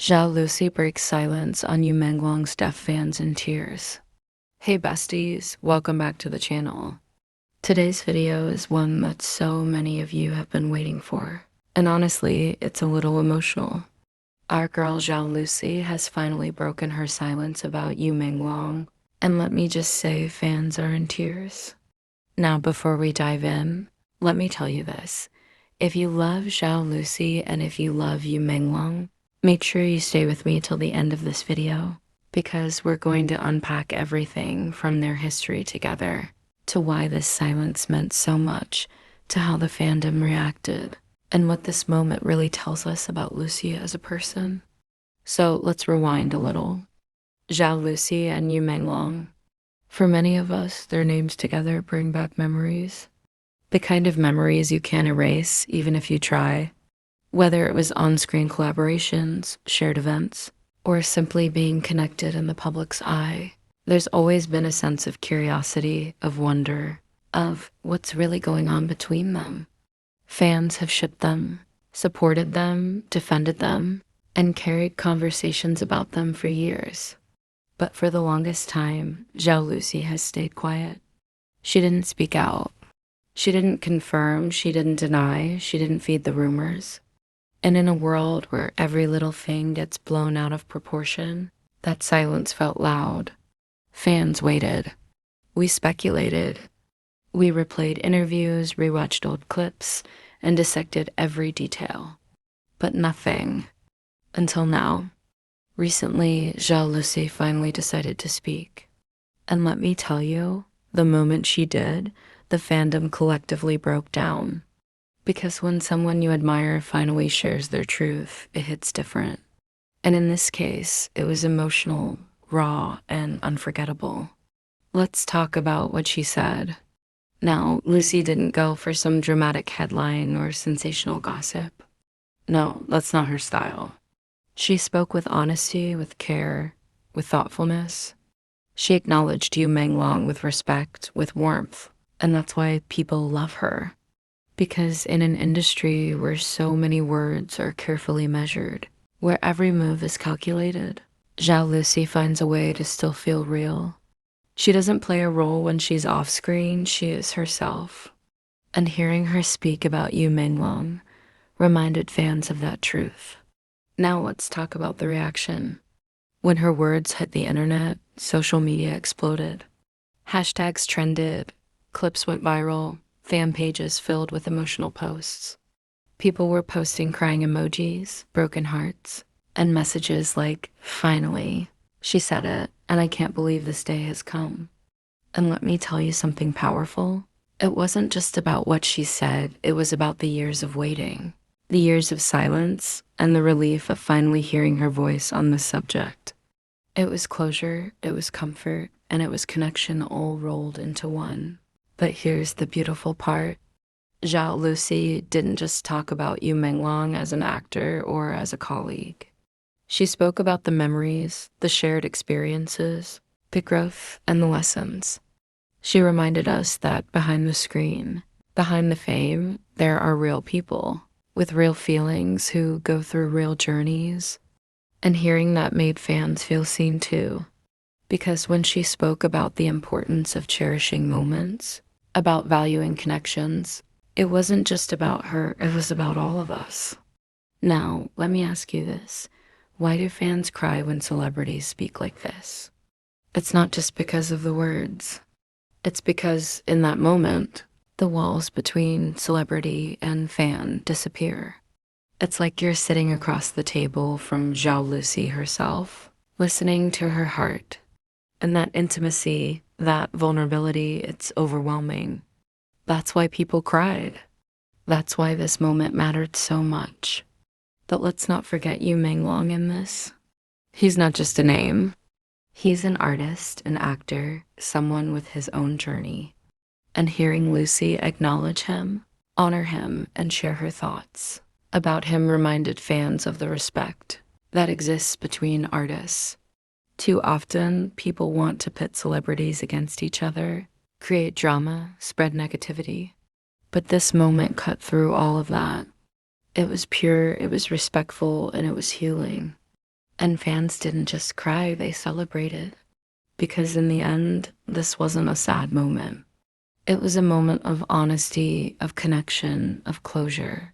Zhao Lusi breaks silence on Yu Menglong's deaf fans in tears. Hey besties, welcome back to the channel. Today's video is one that so many of you have been waiting for. And honestly, it's a little emotional. Our girl Zhao Lusi has finally broken her silence about Yu Menglong. And let me just say, fans are in tears. Now, before we dive in, let me tell you this. If you love Zhao Lusi and if you love Yu Menglong, make sure you stay with me till the end of this video, because we're going to unpack everything from their history together, to why this silence meant so much, to how the fandom reacted, and what this moment really tells us about Lucy as a person. So let's rewind a little. Zhao Lusi and Yu Menglong. For many of us, their names together bring back memories. The kind of memories you can't erase, even if you try. Whether it was on-screen collaborations, shared events, or simply being connected in the public's eye, there's always been a sense of curiosity, of wonder, of what's really going on between them. Fans have shipped them, supported them, defended them, and carried conversations about them for years. But for the longest time, Zhao Lusi has stayed quiet. She didn't speak out. She didn't confirm, she didn't deny, she didn't feed the rumors. And in a world where every little thing gets blown out of proportion, that silence felt loud. Fans waited. We speculated. We replayed interviews, rewatched old clips, and dissected every detail. But nothing. Until now. Recently, Zhao Lusi finally decided to speak. And let me tell you, the moment she did, the fandom collectively broke down. Because when someone you admire finally shares their truth, it hits different. And in this case, it was emotional, raw, and unforgettable. Let's talk about what she said. Now, Lucy didn't go for some dramatic headline or sensational gossip. No, that's not her style. She spoke with honesty, with care, with thoughtfulness. She acknowledged Yu Menglong with respect, with warmth, and that's why people love her. Because in an industry where so many words are carefully measured, where every move is calculated, Zhao Lusi finds a way to still feel real. She doesn't play a role when she's off screen, she is herself. And hearing her speak about Yu Menglong reminded fans of that truth. Now let's talk about the reaction. When her words hit the internet, social media exploded. Hashtags trended, clips went viral, fan pages filled with emotional posts. People were posting crying emojis, broken hearts, and messages like, "Finally, she said it, and I can't believe this day has come." And let me tell you something powerful. It wasn't just about what she said, it was about the years of waiting, the years of silence, and the relief of finally hearing her voice on this subject. It was closure, it was comfort, and it was connection all rolled into one. But here's the beautiful part. Zhao Lusi didn't just talk about Yu Menglong as an actor or as a colleague. She spoke about the memories, the shared experiences, the growth, and the lessons. She reminded us that behind the screen, behind the fame, there are real people with real feelings who go through real journeys. And hearing that made fans feel seen too. Because when she spoke about the importance of cherishing moments, about valuing connections, it wasn't just about her, it was about all of us. Now, let me ask you this. Why do fans cry when celebrities speak like this? It's not just because of the words. It's because in that moment, the walls between celebrity and fan disappear. It's like you're sitting across the table from Zhao Lusi herself, listening to her heart. And that intimacy, that vulnerability, it's overwhelming. That's why people cried. That's why this moment mattered so much. But let's not forget Yu Menglong in this. He's not just a name. He's an artist, an actor, someone with his own journey. And hearing Lucy acknowledge him, honor him, and share her thoughts about him reminded fans of the respect that exists between artists. Too often, people want to pit celebrities against each other, create drama, spread negativity. But this moment cut through all of that. It was pure, it was respectful, and it was healing. And fans didn't just cry, they celebrated. Because in the end, this wasn't a sad moment. It was a moment of honesty, of connection, of closure.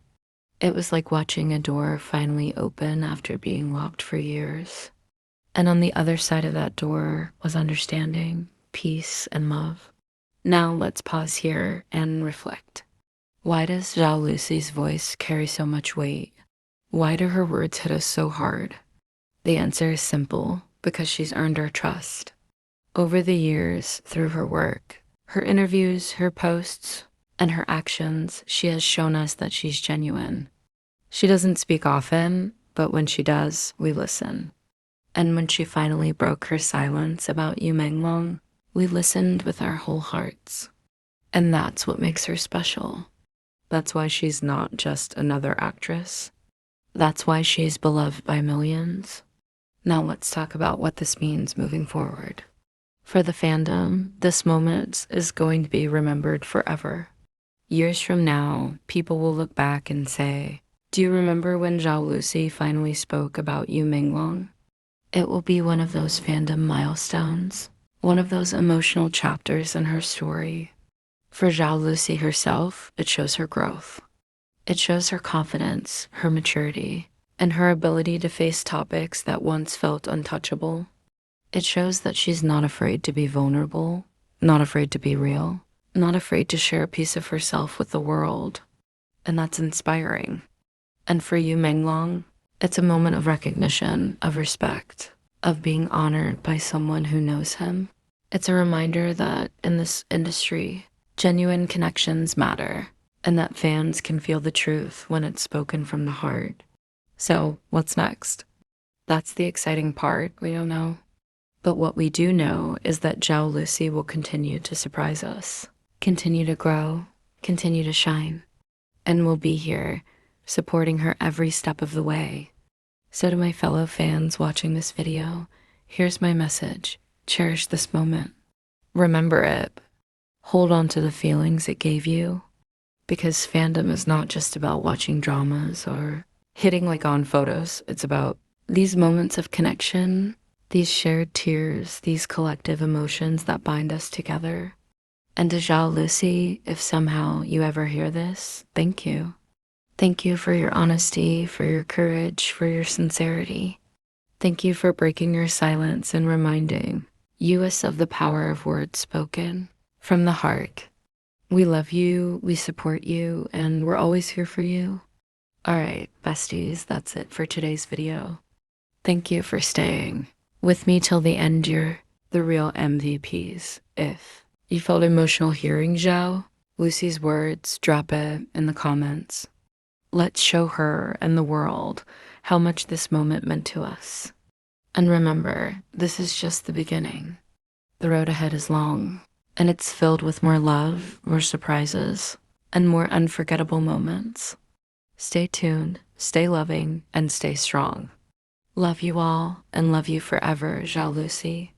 It was like watching a door finally open after being locked for years. And on the other side of that door was understanding, peace, and love. Now let's pause here and reflect. Why does Zhao Lusi's voice carry so much weight? Why do her words hit us so hard? The answer is simple, because she's earned our trust. Over the years, through her work, her interviews, her posts, and her actions, she has shown us that she's genuine. She doesn't speak often, but when she does, we listen. And when she finally broke her silence about Yu Menglong, we listened with our whole hearts. And that's what makes her special. That's why she's not just another actress. That's why she's beloved by millions. Now let's talk about what this means moving forward. For the fandom, this moment is going to be remembered forever. Years from now, people will look back and say, "Do you remember when Zhao Lusi finally spoke about Yu Menglong?" It will be one of those fandom milestones, one of those emotional chapters in her story. For Zhao Lusi herself, it shows her growth. It shows her confidence, her maturity, and her ability to face topics that once felt untouchable. It shows that she's not afraid to be vulnerable, not afraid to be real, not afraid to share a piece of herself with the world. And that's inspiring. And for Yu Menglong, it's a moment of recognition, of respect, of being honored by someone who knows him. It's a reminder that in this industry, genuine connections matter, and that fans can feel the truth when it's spoken from the heart. So, what's next? That's the exciting part, we don't know. But what we do know is that Zhao Lusi will continue to surprise us, continue to grow, continue to shine, and we'll be here, supporting her every step of the way. So to my fellow fans watching this video, here's my message. Cherish this moment. Remember it. Hold on to the feelings it gave you, because fandom is not just about watching dramas or hitting like on photos. It's about these moments of connection, these shared tears, these collective emotions that bind us together. And to Zhao Lusi, if somehow you ever hear this, thank you. Thank you for your honesty, for your courage, for your sincerity. Thank you for breaking your silence and reminding us of the power of words spoken from the heart. We love you, we support you, and we're always here for you. All right, besties, that's it for today's video. Thank you for staying with me till the end. You're the real MVPs. If you felt emotional hearing Zhao Lusi's words, drop it in the comments. Let's show her and the world how much this moment meant to us. And remember, this is just the beginning. The road ahead is long, and it's filled with more love, more surprises, and more unforgettable moments. Stay tuned, stay loving, and stay strong. Love you all, and love you forever, Zhao Lusi.